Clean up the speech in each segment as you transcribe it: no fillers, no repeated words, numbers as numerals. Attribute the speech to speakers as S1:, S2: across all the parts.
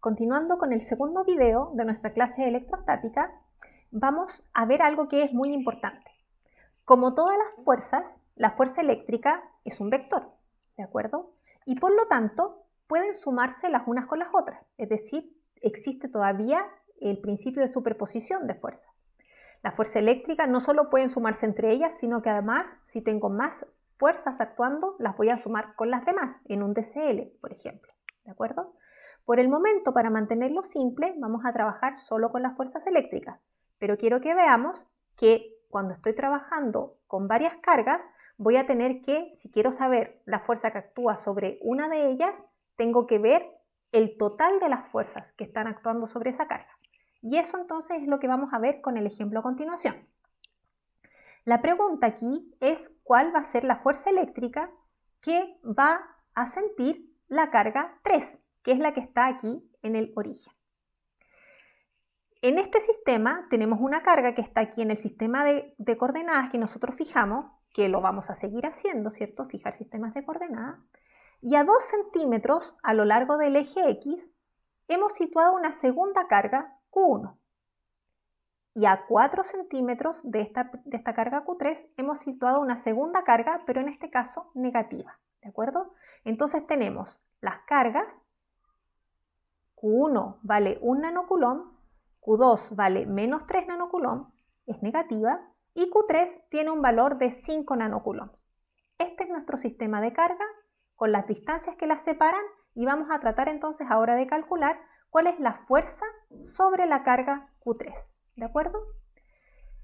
S1: Continuando con el segundo video de nuestra clase de electrostática, vamos a ver algo que es muy importante. Como todas las fuerzas, la fuerza eléctrica es un vector, ¿de acuerdo? Y por lo tanto, pueden sumarse las unas con las otras, es decir, existe todavía el principio de superposición de fuerzas. La fuerza eléctrica no solo pueden sumarse entre ellas, sino que además, si tengo más fuerzas actuando, las voy a sumar con las demás, en un DCL, por ejemplo, ¿de acuerdo? Por el momento, para mantenerlo simple, vamos a trabajar solo con las fuerzas eléctricas, pero quiero que veamos que cuando estoy trabajando con varias cargas, voy a tener que, si quiero saber la fuerza que actúa sobre una de ellas, tengo que ver el total de las fuerzas que están actuando sobre esa carga. Y eso entonces es lo que vamos a ver con el ejemplo a continuación. La pregunta aquí es cuál va a ser la fuerza eléctrica que va a sentir la carga 3, que es la que está aquí en el origen. En este sistema tenemos una carga que está aquí en el sistema de coordenadas que nosotros fijamos, que lo vamos a seguir haciendo, ¿cierto? Fijar sistemas de coordenadas. Y a 2 centímetros a lo largo del eje X hemos situado una segunda carga Q1. Y a 4 centímetros de esta carga Q3 hemos situado una segunda carga, pero en este caso negativa, ¿de acuerdo? Entonces tenemos las cargas. Q1 vale 1 nanocoulomb, Q2 vale menos 3 nanocoulomb, es negativa, y Q3 tiene un valor de 5 nanocoulomb. Este es nuestro sistema de carga con las distancias que las separan y vamos a tratar entonces ahora de calcular cuál es la fuerza sobre la carga Q3, ¿de acuerdo?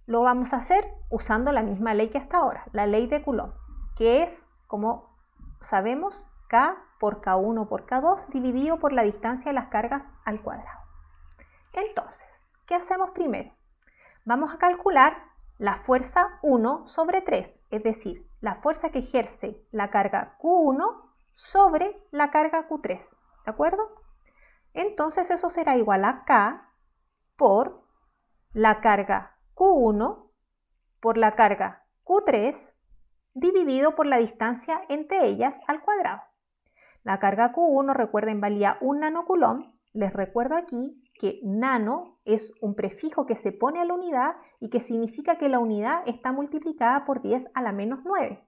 S1: Lo vamos a hacer usando la misma ley que hasta ahora, la ley de Coulomb, que es, como sabemos, K por K1 por K2 dividido por la distancia de las cargas al cuadrado. Entonces, ¿qué hacemos primero? Vamos a calcular la fuerza 1 sobre 3, es decir, la fuerza que ejerce la carga Q1 sobre la carga Q3, ¿de acuerdo? Entonces eso será igual a K por la carga Q1 por la carga Q3 dividido por la distancia entre ellas al cuadrado. La carga Q1, recuerden, valía 1 nanocoulomb. Les recuerdo aquí que nano es un prefijo que se pone a la unidad y que significa que la unidad está multiplicada por 10 a la menos 9.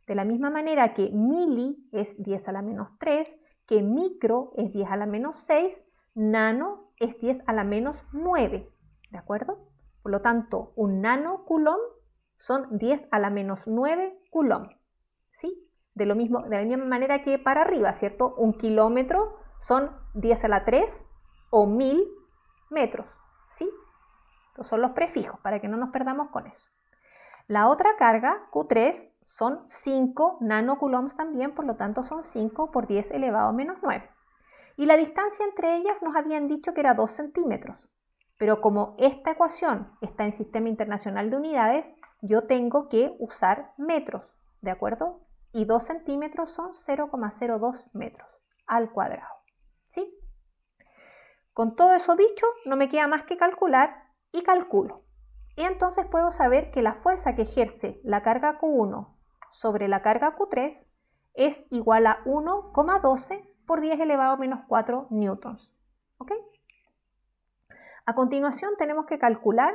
S1: De la misma manera que mili es 10 a la menos 3, que micro es 10 a la menos 6, nano es 10 a la menos 9, ¿de acuerdo? Por lo tanto, un nanocoulomb son 10 a la menos 9 coulomb, ¿sí? De la misma manera que para arriba, ¿cierto? Un kilómetro son 10 a la 3 o 1000 metros, ¿sí? Estos son los prefijos para que no nos perdamos con eso. La otra carga, Q3, son 5 nanocoulombs también, por lo tanto son 5 por 10 elevado a menos 9. Y la distancia entre ellas nos habían dicho que era 2 centímetros. Pero como esta ecuación está en Sistema Internacional de Unidades, yo tengo que usar metros, ¿de acuerdo? Y 2 centímetros son 0,02 metros al cuadrado, ¿sí? Con todo eso dicho, no me queda más que calcular y calculo. Y entonces puedo saber que la fuerza que ejerce la carga Q1 sobre la carga Q3 es igual a 1,12 por 10 elevado a menos 4 newtons. ¿Ok? A continuación tenemos que calcular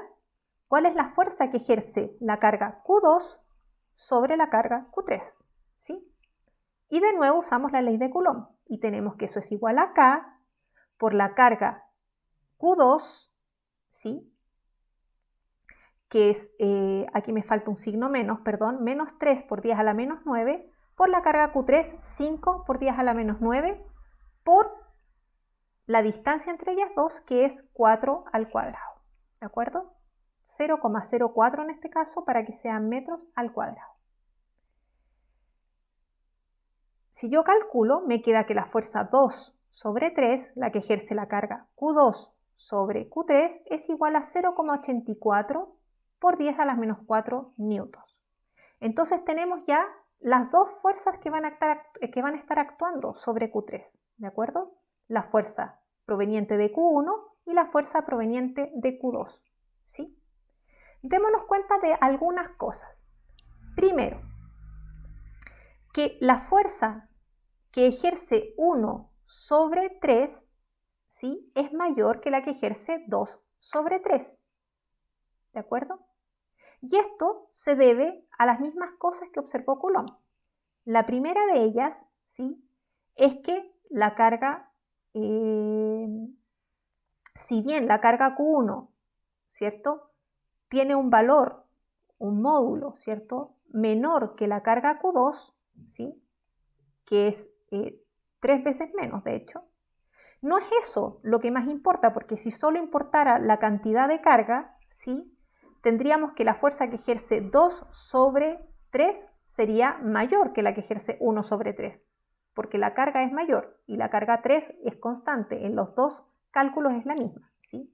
S1: cuál es la fuerza que ejerce la carga Q2 sobre la carga Q3, ¿sí? Y de nuevo usamos la ley de Coulomb y tenemos que eso es igual a K por la carga Q2, ¿sí? Que es, aquí me falta un signo menos, perdón, menos 3 por 10 a la menos 9, por la carga Q3, 5 por 10 a la menos 9, por la distancia entre ellas dos, que es 4 al cuadrado, ¿de acuerdo? 0,04 en este caso para que sean metros al cuadrado. Si yo calculo, me queda que la fuerza 2 sobre 3, la que ejerce la carga Q2 sobre Q3, es igual a 0,84 por 10 a las menos 4 newtons. Entonces tenemos ya las dos fuerzas que van a estar actuando sobre Q3, ¿de acuerdo? La fuerza proveniente de Q1 y la fuerza proveniente de Q2, ¿sí? Démonos cuenta de algunas cosas. Primero, que la fuerza que ejerce 1 sobre 3, ¿sí?, es mayor que la que ejerce 2 sobre 3. ¿De acuerdo? Y esto se debe a las mismas cosas que observó Coulomb. La primera de ellas, ¿sí?, es que la carga, si bien la carga Q1, ¿cierto?, tiene un valor, un módulo, ¿cierto?, menor que la carga Q2, ¿sí?, que es 3 veces menos, de hecho, no es eso lo que más importa, porque si solo importara la cantidad de carga, ¿sí?, tendríamos que la fuerza que ejerce 2 sobre 3 sería mayor que la que ejerce 1 sobre 3, porque la carga es mayor y la carga 3 es constante, en los dos cálculos es la misma, ¿sí?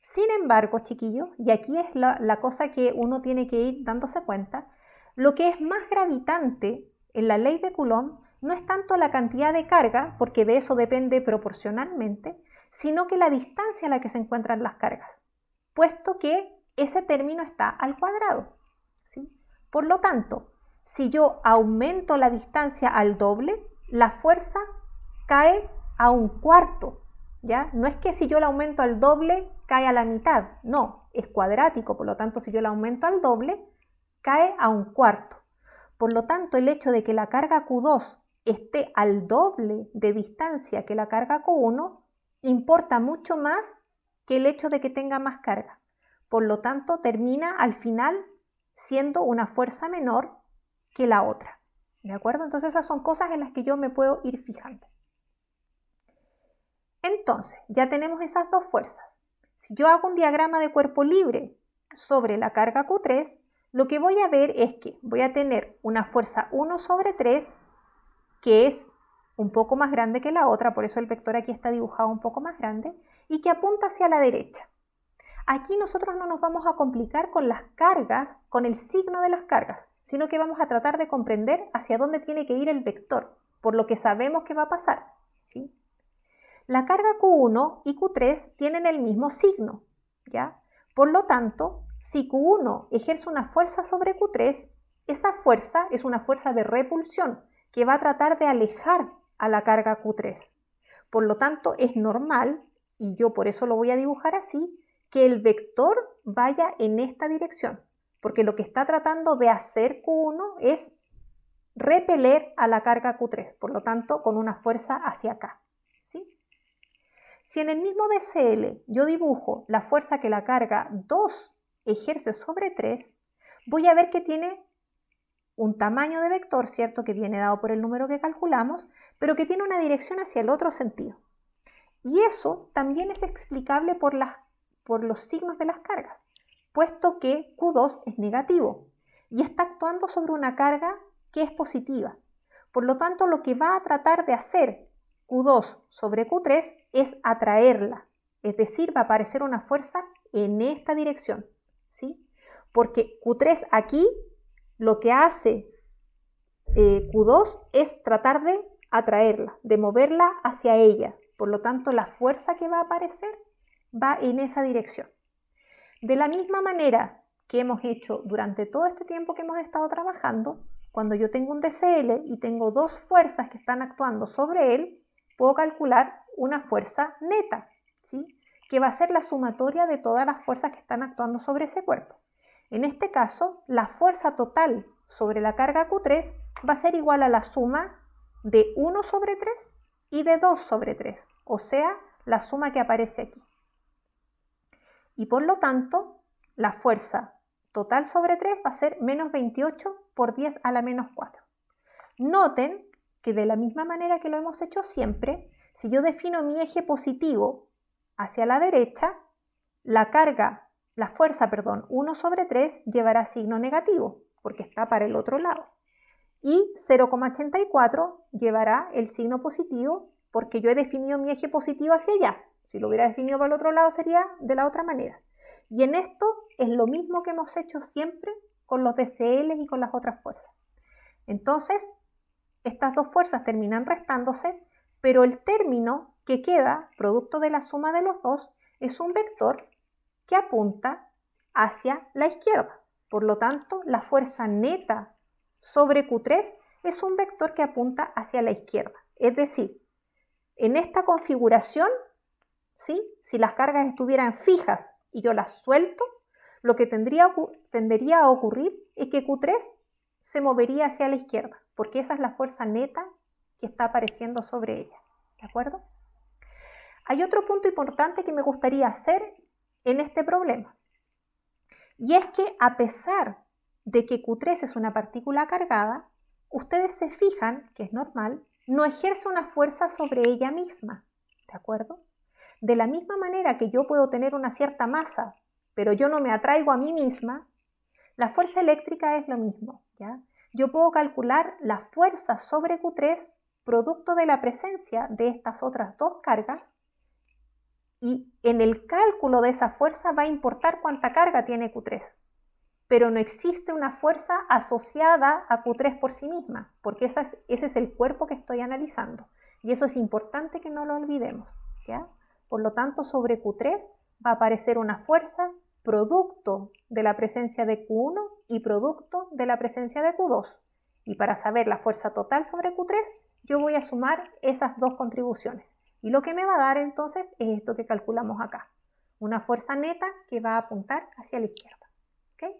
S1: Sin embargo, chiquillos, y aquí es la cosa que uno tiene que ir dándose cuenta, lo que es más gravitante en la ley de Coulomb no es tanto la cantidad de carga, porque de eso depende proporcionalmente, sino que la distancia a la que se encuentran las cargas, puesto que ese término está al cuadrado, ¿sí? Por lo tanto, si yo aumento la distancia al doble, la fuerza cae a un cuarto, ¿ya? No es que si yo la aumento al doble, cae a la mitad, no, es cuadrático, por lo tanto, si yo la aumento al doble, cae a un cuarto. Por lo tanto, el hecho de que la carga Q2 esté al doble de distancia que la carga Q1 importa mucho más que el hecho de que tenga más carga. Por lo tanto, termina al final siendo una fuerza menor que la otra. ¿De acuerdo? Entonces esas son cosas en las que yo me puedo ir fijando. Entonces, ya tenemos esas dos fuerzas. Si yo hago un diagrama de cuerpo libre sobre la carga Q3, lo que voy a ver es que voy a tener una fuerza 1 sobre 3 que es un poco más grande que la otra, por eso el vector aquí está dibujado un poco más grande, y que apunta hacia la derecha. Aquí nosotros no nos vamos a complicar con las cargas, con el signo de las cargas, sino que vamos a tratar de comprender hacia dónde tiene que ir el vector, por lo que sabemos que va a pasar, ¿sí? La carga Q1 y Q3 tienen el mismo signo, ¿ya? Por lo tanto, si Q1 ejerce una fuerza sobre Q3, esa fuerza es una fuerza de repulsión que va a tratar de alejar a la carga Q3. Por lo tanto, es normal, y yo por eso lo voy a dibujar así, que el vector vaya en esta dirección, porque lo que está tratando de hacer Q1 es repeler a la carga Q3, por lo tanto, con una fuerza hacia acá, ¿sí? Si en el mismo DCL yo dibujo la fuerza que la carga 2 ejerce sobre 3, voy a ver que tiene un tamaño de vector, ¿cierto?, que viene dado por el número que calculamos, pero que tiene una dirección hacia el otro sentido. Y eso también es explicable por los signos de las cargas, puesto que Q2 es negativo y está actuando sobre una carga que es positiva. Por lo tanto, lo que va a tratar de hacer Q2 sobre Q3 es atraerla, es decir, va a aparecer una fuerza en esta dirección, ¿sí? Porque Q3 aquí lo que hace Q2 es tratar de atraerla, de moverla hacia ella. Por lo tanto, la fuerza que va a aparecer va en esa dirección. De la misma manera que hemos hecho durante todo este tiempo que hemos estado trabajando, cuando yo tengo un DCL y tengo dos fuerzas que están actuando sobre él, puedo calcular una fuerza neta, ¿sí?, que va a ser la sumatoria de todas las fuerzas que están actuando sobre ese cuerpo. En este caso, la fuerza total sobre la carga Q3 va a ser igual a la suma de 1 sobre 3 y de 2 sobre 3, o sea, la suma que aparece aquí. Y por lo tanto, la fuerza total sobre 3 va a ser menos 28 por 10 a la menos 4. Noten que de la misma manera que lo hemos hecho siempre, si yo defino mi eje positivo hacia la derecha, la fuerza 1 sobre 3 llevará signo negativo, porque está para el otro lado. Y 0,84 llevará el signo positivo, porque yo he definido mi eje positivo hacia allá. Si lo hubiera definido para el otro lado sería de la otra manera. Y en esto es lo mismo que hemos hecho siempre con los DCL y con las otras fuerzas. Entonces, estas dos fuerzas terminan restándose, pero el término que queda, producto de la suma de los dos, es un vector que apunta hacia la izquierda. Por lo tanto, la fuerza neta sobre Q3 es un vector que apunta hacia la izquierda. Es decir, en esta configuración, ¿sí? Si las cargas estuvieran fijas y yo las suelto, lo que tendería a ocurrir es que Q3 se movería hacia la izquierda, porque esa es la fuerza neta que está apareciendo sobre ella, ¿de acuerdo? Hay otro punto importante que me gustaría hacer en este problema, y es que a pesar de que Q3 es una partícula cargada, ustedes se fijan, que es normal, no ejerce una fuerza sobre ella misma, ¿de acuerdo? De la misma manera que yo puedo tener una cierta masa, pero yo no me atraigo a mí misma, la fuerza eléctrica es lo mismo, ¿ya? Yo puedo calcular la fuerza sobre Q3 producto de la presencia de estas otras dos cargas, y en el cálculo de esa fuerza va a importar cuánta carga tiene Q3. Pero no existe una fuerza asociada a Q3 por sí misma, porque ese es el cuerpo que estoy analizando. Y eso es importante que no lo olvidemos, ¿ya? Por lo tanto, sobre Q3 va a aparecer una fuerza producto de la presencia de Q1 y producto de la presencia de Q2. Y para saber la fuerza total sobre Q3, yo voy a sumar esas dos contribuciones. Y lo que me va a dar entonces es esto que calculamos acá, una fuerza neta que va a apuntar hacia la izquierda, ¿ok?